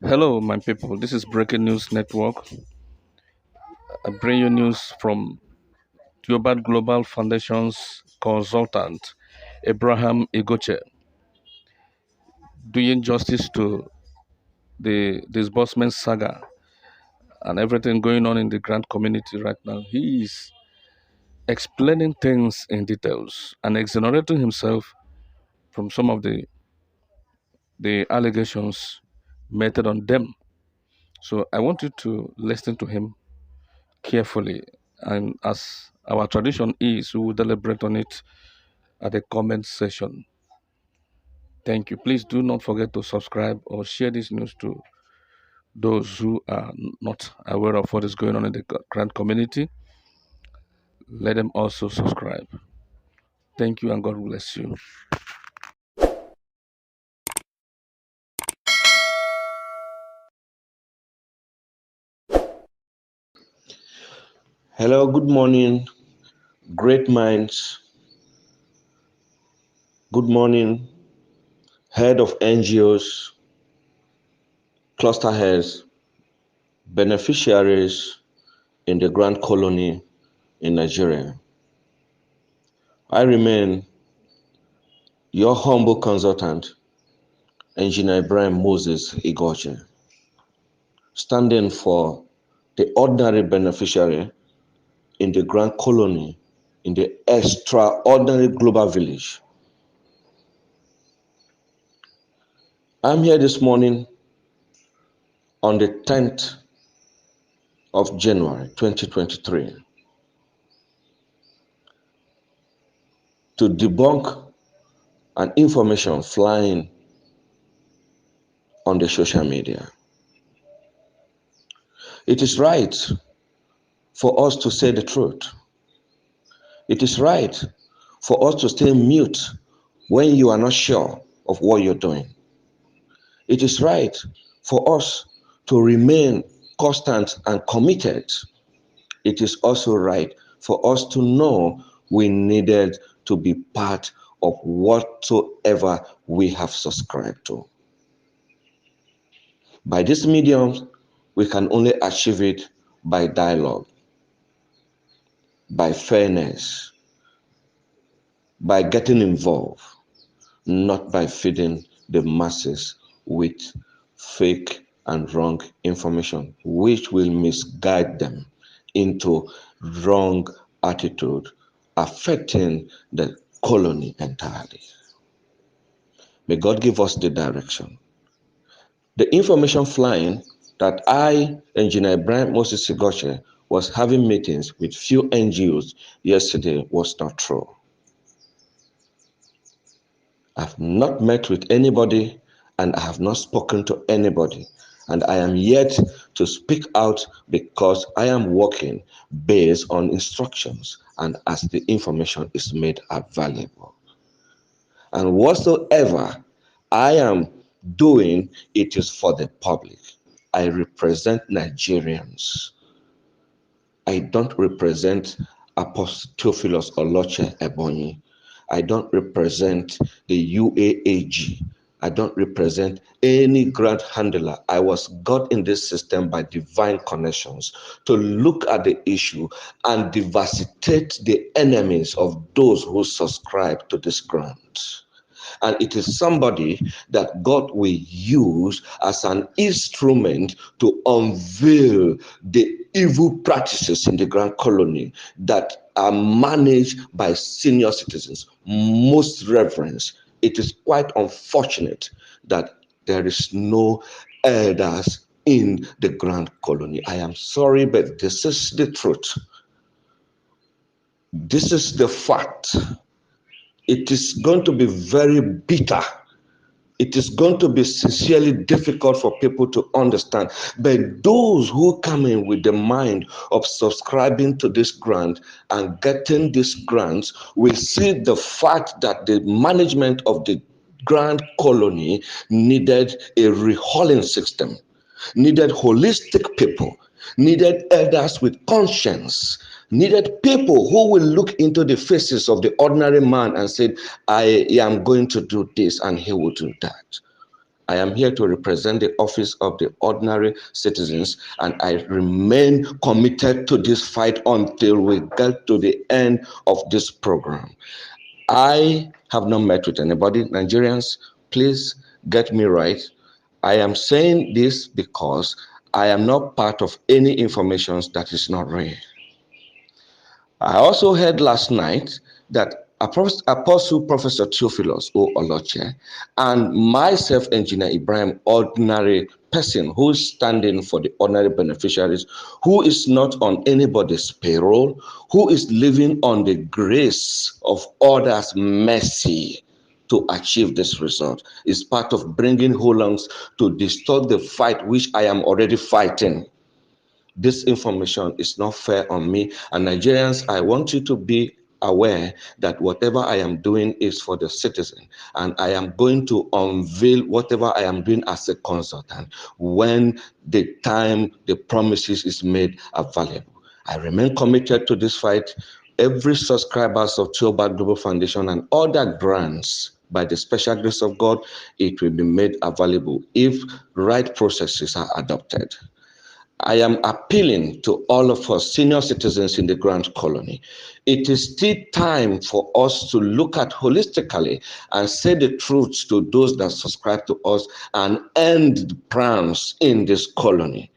Hello, my people. This is Breaking News Network. I bring you news from THEOBARTH Global Foundation's consultant, Abraham Igoche, doing justice to the disbursement saga and everything going on in the grant community right now. He is explaining things in details and exonerating himself from some of the allegations made on them. So I want you to listen to him carefully. And as our tradition is, we will deliberate on it at the comment section. Thank you. Please do not forget to subscribe or share this news to those who are not aware of what is going on in the grant community. Let them also subscribe. Thank you and God bless you. Hello, good morning, great minds. Good morning, head of NGOs, cluster heads, beneficiaries in the Grand Colony in Nigeria. I remain your humble consultant, Engineer Ibrahim Moses Igoche, standing for the ordinary beneficiary in the Grand Colony in the extraordinary global village. I'm here this morning on the 10th of January 2023 to debunk an information flying on the social media. It is right for us to say the truth. It is right for us to stay mute when you are not sure of what you're doing. It is right for us to remain constant and committed. It is also right for us to know we needed to be part of whatsoever we have subscribed to. By this medium, we can only achieve it by dialogue, by fairness, by getting involved, not by feeding the masses with fake and wrong information, which will misguide them into wrong attitude, affecting the colony entirely. May God give us the direction. The information flying that I, Engineer Ibrahim Moses Igoche, was having meetings with few NGOs yesterday was not true. I've not met with anybody and I have not spoken to anybody. And I am yet to speak out because I am working based on instructions and as the information is made available. And whatsoever I am doing, it is for the public. I represent Nigerians. I don't represent Apostle Theophilus Oloche Ebonyi. I don't represent the UAAG. I don't represent any grant handler. I was got in this system by divine connections to look at the issue and devastate the enemies of those who subscribe to this grant. And it is somebody that God will use as an instrument to unveil the evil practices in the Grand Colony that are managed by senior citizens. Most reverence. It is quite unfortunate that there is no elders in the Grand Colony. I am sorry, but this is the truth. This is the fact. It is going to be very bitter. It is going to be sincerely difficult for people to understand. But those who come in with the mind of subscribing to this grant and getting these grants will see the fact that the management of the Grand Colony needed a rehauling system, needed holistic people, needed elders with conscience, needed people who will look into the faces of the ordinary man and say, I am going to do this, and he will do that. I am here to represent the office of the ordinary citizens, and I remain committed to this fight until we get to the end of this program. I have not met with anybody. Nigerians, please get me right. I am saying this because I am not part of any information that is not real. I also heard last night that Apostle Professor Theophilus O. Oloche and myself, Engineer Ibrahim, ordinary person who is standing for the ordinary beneficiaries, who is not on anybody's payroll, who is living on the grace of others' mercy to achieve this result, is part of bringing Hollands to distort the fight which I am already fighting. This information is not fair on me. And Nigerians, I want you to be aware that whatever I am doing is for the citizen. And I am going to unveil whatever I am doing as a consultant when the time the promises is made available. I remain committed to this fight. Every subscribers of THEOBARTH Global Foundation and other grants, by the special grace of God, it will be made available if right processes are adopted. I am appealing to all of us senior citizens in the Grand Colony. It is still time for us to look at holistically and say the truth to those that subscribe to us and end the pranks in this colony.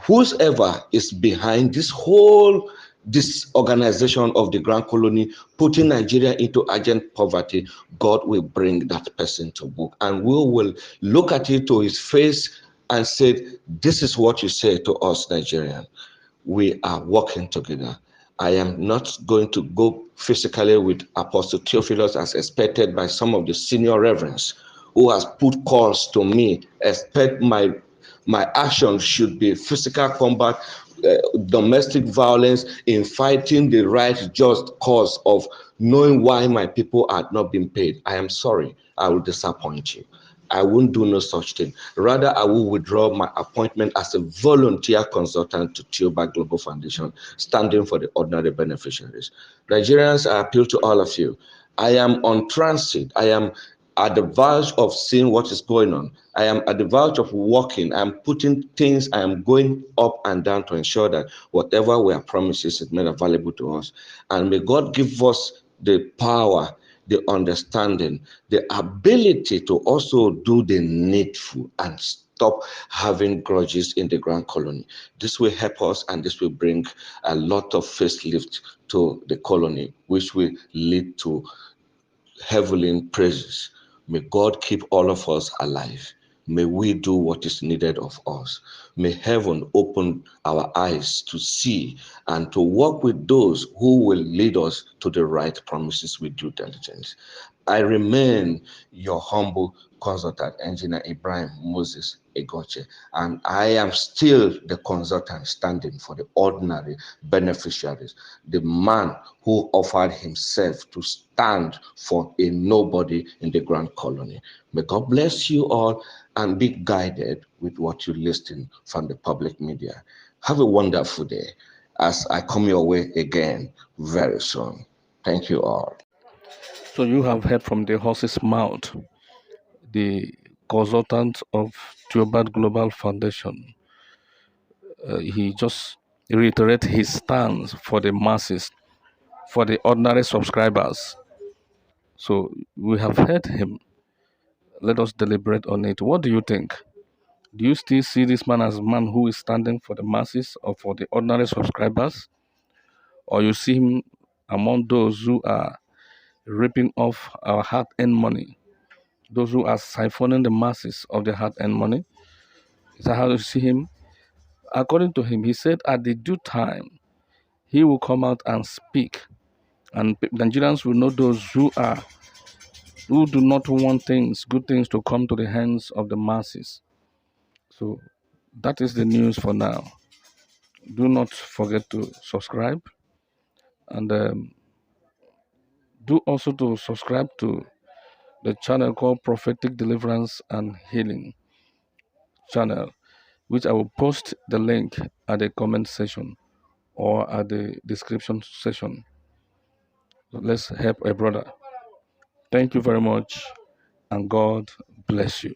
Whoever is behind this whole disorganization of the Grand Colony, putting Nigeria into urgent poverty, God will bring that person to book, and we will look at it to his face and say, this is what you say to us, Nigerian. We are working together. I am not going to go physically with Apostle Theophilus as expected by some of the senior reverends who has put calls to me, expect my action should be physical combat, domestic violence, in fighting the right just cause of knowing why my people are not being paid. I am sorry, I will disappoint you. I won't do no such thing. Rather, I will withdraw my appointment as a volunteer consultant to THEOBARTH Global Foundation, standing for the ordinary beneficiaries. Nigerians, I appeal to all of you. I am on transit. I am at the verge of seeing what is going on. I am at the verge of walking. I am putting things, I am going up and down to ensure that whatever we are promises is made available to us. And may God give us the power, the understanding, the ability to also do the needful and stop having grudges in the Grand Colony. This will help us, and this will bring a lot of facelift to the colony, which will lead to heavenly praises. May God keep all of us alive. May we do what is needed of us. May heaven open our eyes to see and to work with those who will lead us to the right promises with due diligence. I remain your humble consultant, Engineer Ibrahim Moses Egoche, and I am still the consultant standing for the ordinary beneficiaries, the man who offered himself to stand for a nobody in the Grand Colony. May God bless you all and be guided with what you listen from the public media. Have a wonderful day as I come your way again very soon. Thank you all. So you have heard from the horse's mouth, the consultant of THEOBARTH Global Foundation. He just reiterated his stance for the masses, for the ordinary subscribers. So we have heard him. Let us deliberate on it. What do you think? Do you still see this man as a man who is standing for the masses or for the ordinary subscribers? Or you see him among those who are ripping off our hard-earned money, those who are siphoning the masses of the hard-earned money? Is that how you see him? According to him, he said at the due time, he will come out and speak, and Nigerians will know those who do not want good things to come to the hands of the masses. So that is the news for now. Do not forget to subscribe, and do also to subscribe to the channel called Prophetic Deliverance and Healing channel, which I will post the link at the comment section or at the description section. So let's help a brother. Thank you very much, and God bless you.